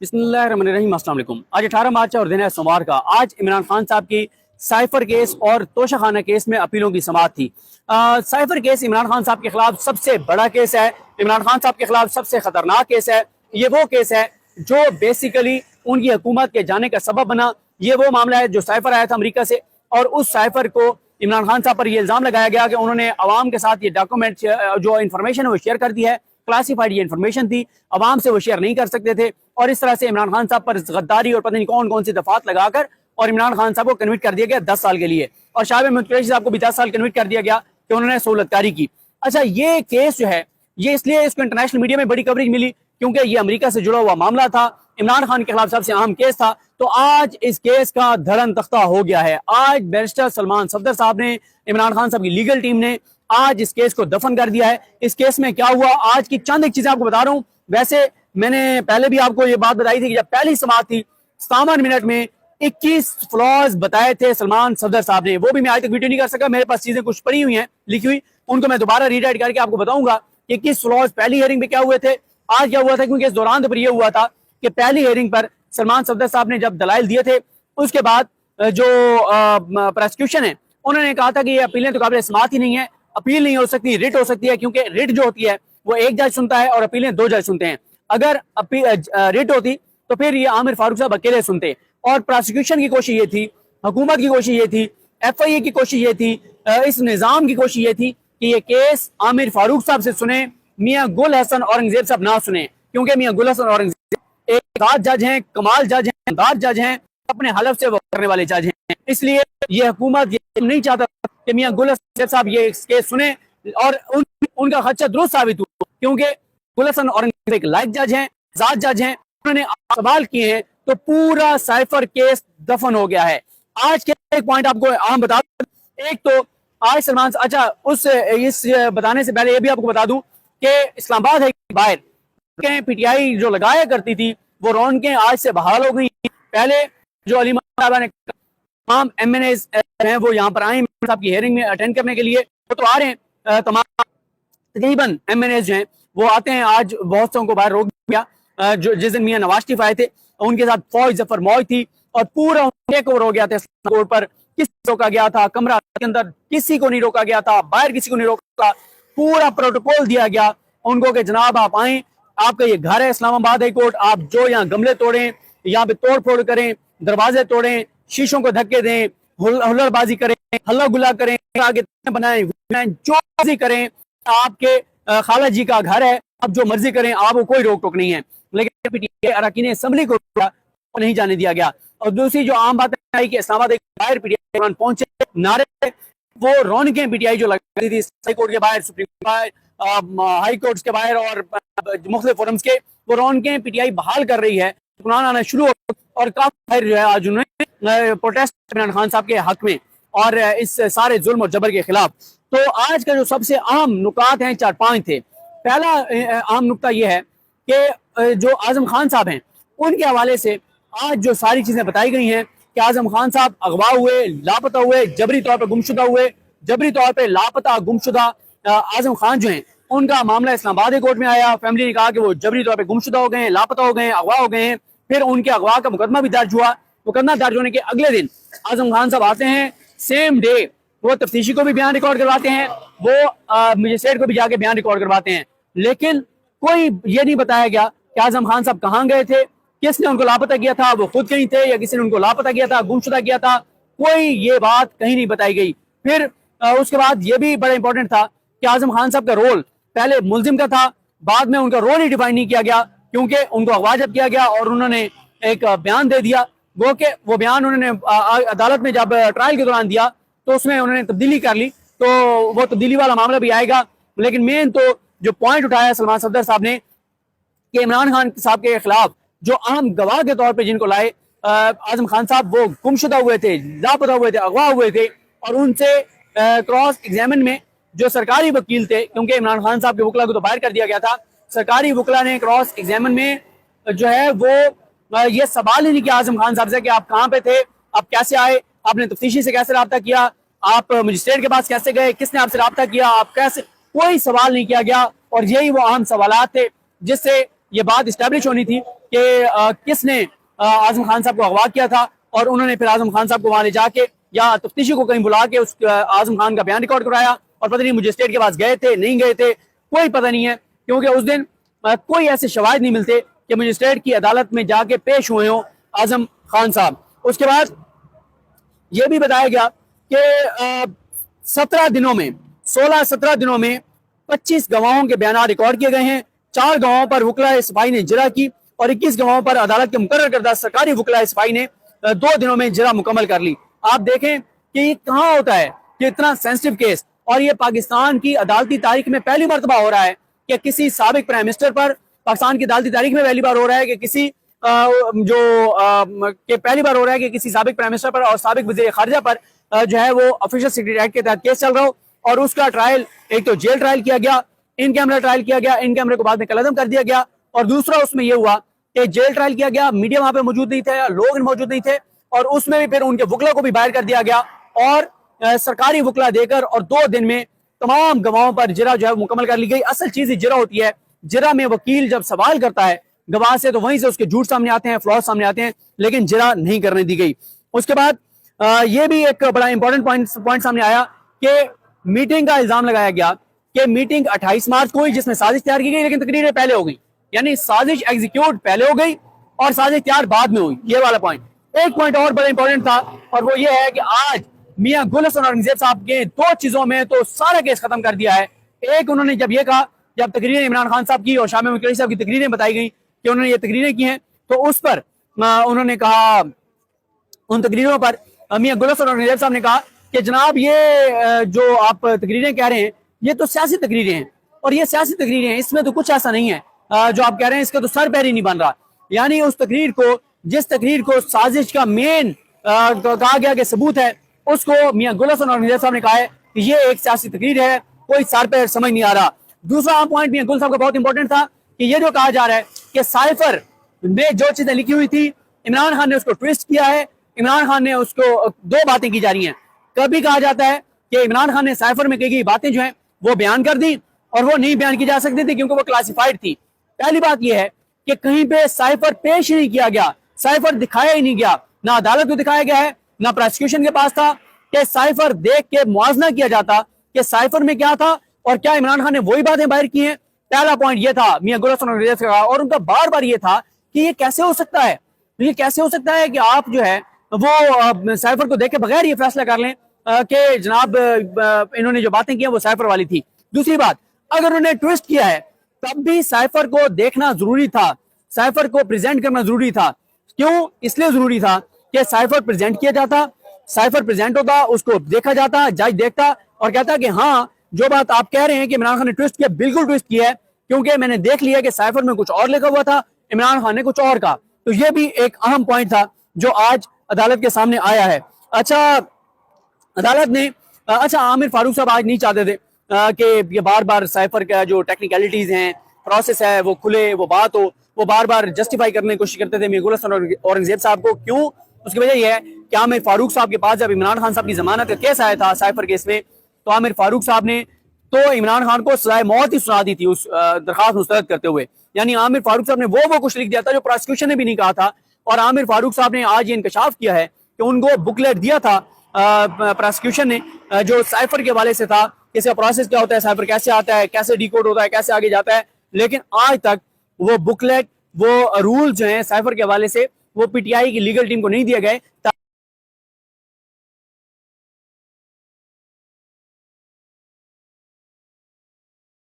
बिस्मिल्लाहिर्रहमानिर्रहीम। अस्सलाम वालेकुम। आज 18 मार्च है और दिन है सोमवार का। आज इमरान खान साहब की साइफर केस और तोशाखाना केस में अपीलों की समाअत थी। साइफर केस इमरान खान साहब के खिलाफ सबसे बड़ा केस है, इमरान खान साहब के खिलाफ सबसे खतरनाक केस है। ये वो केस है जो बेसिकली उनकी हुकूमत के जाने का सबब बना। ये वो मामला है जो साइफर आया था अमेरिका से, और उस साइफर को इमरान खान साहब पर ये इल्ज़ाम लगाया गया कि उन्होंने अवाम के साथ ये डॉक्यूमेंट जो इन्फॉर्मेशन है वो शेयर कर दी है। क्लासिफाइड ये इन्फॉर्मेशन थी, अवाम से वो शेयर नहीं कर सकते थे, और इस तरह से इमरान खान साहब पर गद्दारी और पता नहीं कौन कौन सी दफात लगाकर और इमरान खान साहब को कन्विट कर दिया गया 10 साल के लिए, और शाहिद अहमद कुरैशी साहब को भी 10 साल कन्विट कर दिया गया कि उन्होंने सहूलतकारी की। अच्छा, ये केस जो है ये इसलिए इसको इंटरनेशनल मीडिया में बड़ी कवरेज मिली क्योंकि ये अमेरिका से जुड़ा हुआ मामला था, इमरान खान के खिलाफ सबसे अहम केस था। तो आज इस केस का धड़न तख्ता हो गया है। आज बैरिस्टर सलमान सफदर साहब ने, इमरान खान साहब की लीगल टीम ने आज इस केस को दफन कर दिया है। इस केस में क्या हुआ, आज की चंद एक चीजें आपको बता रहा हूँ। वैसे मैंने पहले भी आपको ये बात बताई थी कि जब पहली समाअत थी 57 मिनट में 21 फ्लॉज बताए थे सलमान सफदर साहब ने। वो भी मैं आज तक वीडियो नहीं कर सका, मेरे पास चीजें कुछ पड़ी हुई हैं लिखी हुई, उनको मैं दोबारा रीराइट करके आपको बताऊंगा 21 फ्लॉज पहली हियरिंग में क्या हुए थे, आज क्या हुआ था। क्योंकि इस दौरान तो ये हुआ था कि पहली हियरिंग पर सलमान सफदर साहब ने जब दलाइल दिए थे, उसके बाद जो प्रोसिक्यूशन है उन्होंने कहा था कि ये अपीलें तो काबिल समाअत ही नहीं है, अपील नहीं हो सकती, रिट हो सकती है, क्योंकि रिट जो होती है वो एक जज सुनता है और अपीलें 2 जज सुनते हैं। अगर रिट होती तो फिर ये आमिर फारूक साहब अकेले सुनते। और प्रोसिक्यूशन की कोशिश ये थी, हुकूमत की कोशिश ये थी, FIA की कोशिश ये थी, इस निज़ाम की कोशिश ये थी कि ये केस आमिर फारूक साहब से सुने, मियाँ गुल हसन औरंगजेब साहब ना सुने, क्योंकि मियाँ गुल हसन औरंगजेब एक खास जज हैं, कमाल जज हैं, दार जज हैं, अपने हलफ से वो करने वाले जज हैं। इसलिए ये हुकूमत ये नहीं चाहता कि मियाँ गुल हसन साहब ये केस सुने, और उनका खदशा दुरुस्त साबित हुआ, क्योंकि गुल हसन औरंगजेब एक लायक जज हैं, जात जज हैं, उन्होंने सवाल किए हैं, तो पूरा साइफर केस दफन हो गया है। आज के एक पॉइंट आपको आम बता दूं, एक तो आज सलमान, अच्छा इस बताने से पहले ये भी आपको बता दूं कि इस्लामाबाद है बाहर PTI जो लगाया करती थी वो रौनकें आज से बहाल हो गई। पहले जो अली साहबा ने तमाम MNA हैं वो यहाँ पर आए साहब की हियरिंग में अटेंड करने के लिए, वो तो आ रहे हैं, तमाम तकरीबन MNA जो हैं वो आते हैं। आज बहुत से को बाहर रोक दिया। जो जिस दिन मियां नवाज शरीफ आए थे उनके साथ फौज जफर मौज थी, और पूरा टेक ओवर हो गया था रोड पर। किसी रोका गया था, कमरा के अंदर किसी को नहीं रोका गया था, बाहर किसी को नहीं रोका, पूरा प्रोटोकॉल दिया गया उनको कि जनाब आप आए, आपका ये घर है इस्लामाबाद हाई कोर्ट, आप जो यहाँ गमले तोड़ें, यहाँ पे तोड़ फोड़ करें, दरवाजे तोड़ें, शीशों को धक्के दें, हुल्लड़बाजी करें, हल्ला गुल्ला करें, आगे बनाएं, जो मर्जी करें, आपके खाला जी का घर है, आप जो मर्जी करें, आपको कोई रोक टोक नहीं है। लेकिन PTI अरकान असेंबली को नहीं जाने दिया गया। और दूसरी जो आम बात है कि इस्लामाबाद बाहर PTI पहुंचे, नारे वो रौनकें PTI जो लगी थी हाई कोर्ट के बाहर, सुप्रीम कोर्ट, हाई कोर्ट के बाहर और मुख्तलिफ फोरम्स के, वो रौनकें PTI बहाल कर रही है, कुरान आना शुरू हो, और काफी जो है आज उन्होंने प्रोटेस्ट इमरान खान साहब के हक में और इस सारे जुल्म और जबर के खिलाफ। तो आज का जो सबसे अहम नुकात हैं 4-5 थे। पहला अहम नुकता यह है कि जो आजम खान साहब हैं उनके हवाले से आज जो सारी चीजें बताई गई हैं कि आजम खान साहब अगवा हुए, लापता हुए, जबरी तौर पर गुमशुदा हुए, जबरी तौर पर लापता गुमशुदा आजम खान जो हैं उनका मामला इस्लामाबाद कोर्ट में आया। फैमिली ने कहा कि वो जबरी तौर पर गुमशुदा हो गए हैं, लापता हो गए हैं, अगवा हो गए हैं। फिर उनके अगवा का मुकदमा भी दर्ज हुआ। मुकदमा दर्ज होने के अगले दिन आजम खान साहब आते हैं, सेम डे वो तफ्तीशी को भी बयान रिकॉर्ड करवाते हैं, वो मजिस्ट्रेट को भी जाके बयान रिकॉर्ड करवाते हैं। लेकिन कोई ये नहीं बताया गया कि आजम खान साहब कहाँ गए थे, किसने उनको लापता किया था, वो खुद कहीं थे या किसी ने उनको लापता किया था, गुमशुदा किया था, कोई ये बात कहीं नहीं बताई गई। फिर उसके बाद ये भी बड़ा इंपॉर्टेंट था कि आजम खान साहब का रोल पहले मुलजिम का था, बाद में उनका रोल ही डिफाइन नहीं किया गया, क्योंकि उनको अगवा जब किया गया और उन्होंने एक बयान दे दिया, वो कि वो बयान उन्होंने अदालत में जब ट्रायल के दौरान दिया तो उसमें उन्होंने तब्दीली कर ली, तो वो तब्दीली वाला मामला भी आएगा। लेकिन मेन तो जो पॉइंट उठाया सलमान सफदर साहब ने कि इमरान खान साहब के खिलाफ जो अहम गवाह के तौर पे जिनको लाए, आजम खान साहब वो गुमशुदा हुए थे, लापता हुए थे, अगवा हुए थे, और उनसे क्रॉस एग्जामिन में जो सरकारी वकील थे, क्योंकि इमरान खान साहब के वकला को तो बाहर कर दिया गया था, सरकारी वकला ने क्रॉस एग्जामिन में जो है वो ये सवाल ही नहीं किया आजम खान साहब से कि आप कहाँ पे थे, आप कैसे आए, आपने तफ्तीशी से कैसे रब्ता किया, आप मजिस्ट्रेट के पास कैसे गए, किसने आपसे रब्ता किया, आप कैसे, कोई सवाल नहीं किया गया। और यही वो अहम सवालात थे जिससे ये बात इस्टेब्लिश होनी थी کہ کس نے اعظم خان صاحب کو اغوا کیا تھا، اور انہوں نے پھر اعظم خان صاحب کو وہاں لے جا کے یا تفتیشی کو کہیں بلا کے اس اعظم خان کا بیان ریکارڈ کرایا، اور پتہ نہیں مجسٹریٹ کے پاس گئے تھے نہیں گئے تھے، کوئی پتہ نہیں ہے، کیونکہ اس دن کوئی ایسے شواہد نہیں ملتے کہ مجسٹریٹ کی عدالت میں جا کے پیش ہوئے ہوں اعظم خان صاحب۔ اس کے بعد یہ بھی بتایا گیا کہ 17 دنوں میں 16-17 دنوں میں 25 گواہوں کے بیانات ریکارڈ کیے گئے ہیں، 4 گواہوں پر وکلاء صفائی نے اجرا کی، اور 21 گواہوں پر عدالت کے مقرر کردہ سرکاری وکلاء صفائی نے 2 دنوں میں اجرا مکمل کر لی۔ آپ دیکھیں کہ یہ کہاں ہوتا ہے کہ اتنا سینسٹیو کیس، اور یہ پاکستان کی عدالتی تاریخ میں پہلی مرتبہ ہو رہا ہے کہ کسی سابق پرائم منسٹر پر، پاکستان کی عدالتی تاریخ میں پہلی بار ہو رہا ہے کہ کسی پہلی بار ہو رہا ہے کہ کسی سابق پرائم منسٹر پر اور سابق وزیر خارجہ پر جو ہے وہ آفیشل سیکریٹری ایکٹ کے تحت کیس چل رہا ہو، اور اس کا ٹرائل ایک تو جیل ٹرائل کیا گیا، ان کیمرہ ٹرائل کیا گیا، ان کیمرے کو بعد میں کالعدم کر دیا گیا، اور دوسرا اس میں یہ ہوا کہ جیل ٹرائل کیا گیا، میڈیا وہاں پہ موجود نہیں تھے، لوگ موجود نہیں تھے، اور اس میں بھی پھر ان کے وکلا کو بھی باہر کر دیا گیا، اور سرکاری وکلا دے کر اور 2 دن میں تمام گواہوں پر جرا جو ہے مکمل کر لی گئی۔ اصل چیز جرا ہوتی ہے، جرا میں وکیل جب سوال کرتا ہے گواہ سے تو وہیں سے اس کے جھوٹ سامنے آتے ہیں، فلاز سامنے آتے ہیں، لیکن جرا نہیں کرنے دی گئی۔ اس کے بعد یہ بھی ایک بڑا امپورٹنٹ پوائنٹ سامنے آیا کہ میٹنگ کا الزام لگایا گیا کہ میٹنگ 28 مارچ کو ہوئی جس میں سازش تیار کی گئی، لیکن تقریریں پہلے ہو گئی، یعنی سازش ایگزیکیوٹ پہلے ہو گئی اور سازش تیار بعد میں ہوئی، یہ والا پوائنٹ۔ ایک پوائنٹ اور بڑا امپورٹنٹ تھا، اور وہ یہ ہے کہ آج میاں گل حسن اورنگزیب صاحب کے 2 چیزوں میں تو سارا کیس ختم کر دیا ہے۔ ایک انہوں نے جب یہ کہا، جب تقریریں عمران خان صاحب کی اور شاہ محمود قریشی صاحب کی تقریریں بتائی گئی کہ انہوں نے یہ تقریریں کی ہیں، تو اس پر انہوں نے کہا، ان تقریروں پر میاں گل حسن اورنگزیب صاحب نے کہا کہ جناب یہ جو آپ تقریریں کہہ رہے ہیں یہ تو سیاسی تقریریں ہیں، اور یہ سیاسی تقریریں ہیں، اس میں تو کچھ ایسا نہیں ہے جو آپ کہہ رہے ہیں، اس کا تو سر پیر ہی نہیں بن رہا۔ یعنی اس تقریر کو، جس تقریر کو سازش کا مین کہا گیا کہ ثبوت ہے، اس کو میاں گل حسن اورنگزیب صاحب نے کہا ہے کہ یہ ایک سیاسی تقریر ہے، کوئی سر پیر سمجھ نہیں آ رہا۔ دوسرا پوائنٹ میاں گل صاحب کا بہت امپورٹنٹ تھا کہ یہ جو کہا جا رہا ہے کہ سائفر میں جو چیزیں لکھی ہوئی تھی عمران خان نے اس کو ٹویسٹ کیا ہے، عمران خان نے اس کو 2 باتیں کی جا رہی ہیں۔ کبھی کہا جاتا ہے کہ عمران خان نے سائفر میں کہی گئی باتیں جو ہیں وہ بیان کر دی، اور وہ نہیں بیان کی جا سکتی تھی کیونکہ وہ کلاسیفائڈ تھی۔ پہلی بات یہ ہے کہ کہیں پہ سائفر پیش ہی نہیں کیا گیا، سائفر دکھایا ہی نہیں گیا، نہ عدالت کو دکھایا گیا ہے، نہ پروسیکیوشن کے پاس تھا کہ سائفر دیکھ کے موازنہ کیا جاتا کہ سائفر میں کیا تھا اور کیا عمران خان نے وہی باتیں باہر کی ہیں۔ پہلا پوائنٹ یہ تھا میاں گل حسن اورنگزیب کا، اور ان کا بار بار یہ تھا کہ یہ کیسے ہو سکتا ہے، یہ کیسے ہو سکتا ہے کہ آپ جو ہے وہ سائفر کو دیکھ کے بغیر یہ فیصلہ کر لیں کہ جناب انہوں نے جو باتیں کی ہیں وہ سائفر والی تھی۔ دوسری بات، اگر انہوں نے ٹویسٹ کیا ہے تب بھی سائفر کو دیکھنا ضروری تھا، سائفر کو پریزنٹ کرنا ضروری تھا۔ کیوں؟ اس لیے ضروری تھا کہ سائفر پریزنٹ کیا جاتا، سائفر پریزنٹ ہوتا، اس کو دیکھا جاتا، جج دیکھتا اور کہتا کہ ہاں جو بات آپ کہہ رہے ہیں کہ عمران خان نے ٹویسٹ کیا، بالکل ٹویسٹ کیا ہے، کیونکہ میں نے دیکھ لیا کہ سائفر میں کچھ اور لکھا ہوا تھا، عمران خان نے کچھ اور کہا۔ تو یہ بھی ایک اہم پوائنٹ تھا جو آج عدالت کے سامنے آیا ہے۔ اچھا، عدالت نے عامر فاروق صاحب آج نہیں چاہتے تھے کہ یہ بار بار سائفر کا جو ٹیکنیکلٹیز ہیں، پروسیس ہے، وہ کھلے، وہ بات ہو، وہ بار بار جسٹیفائی کرنے کی کوشش کرتے تھے میاں گل حسن اورنگزیب صاحب کو۔ کیوں؟ اس کی وجہ یہ ہے کہ عامر فاروق صاحب کے پاس جب عمران خان صاحب کی ضمانت کا کیس آیا تھا سائفر کیس میں، تو عامر فاروق صاحب نے تو عمران خان کو سزائے موت ہی سنا دی تھی اس درخواست مسترد کرتے ہوئے۔ یعنی عامر فاروق صاحب نے وہ کچھ لکھ دیا تھا جو پروسیکیوشن نے بھی نہیں کہا تھا، اور عامر فاروق صاحب نے آج یہ انکشاف کیا ہے کہ ان کو بکلیٹ دیا تھا پروسیکیوشن نے جو سائفر کے حوالے سے تھا، اس کا پروسیس کیا ہوتا ہے، سائفر کیسے آتا ہے، کیسے ڈیکوڈ ہوتا ہے، کیسے آگے جاتا ہے، لیکن آج تک وہ بکلیٹ، وہ رول جو ہیں سائفر کے حوالے سے وہ پی ٹی آئی کی لیگل ٹیم کو نہیں دیے گئے۔